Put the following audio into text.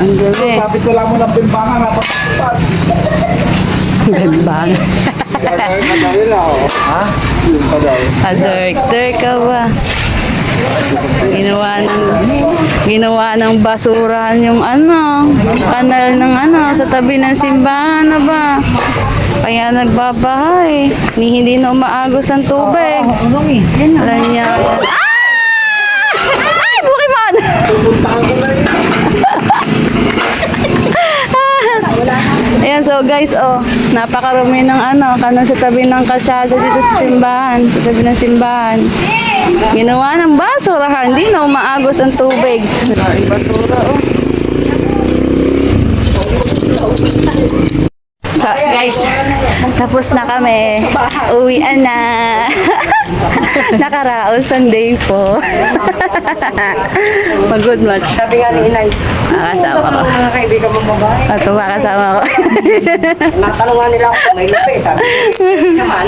Ang gabi. Sabi ko lang mo ng bimbangan na Bimbang. Ha? Yung pa daw. Azerter ka ba? Ginawa ng basurahan yung kanal ng sa tabi ng simbahan na ba? Kaya nagbabahay. Hindi na umaagos ang tubig. Alam niya. Ay! Bukimon! Ayan, so guys, napakarami ng kanal sa tabi ng kalsada dito sa simbahan. Sa tabi ng simbahan. Ginawa ng basurahan. Hindi na umaagos ang tubig. Basura, So, guys, tapos na kami. Uwian na. Nakaraos ang day po. Pagod much. Sabi nga ni Inay, Makasama ko. mga kaibigan mong babae. Ito, makasama ko. Natanungan nila ako kung may lupi. Sabi, naman.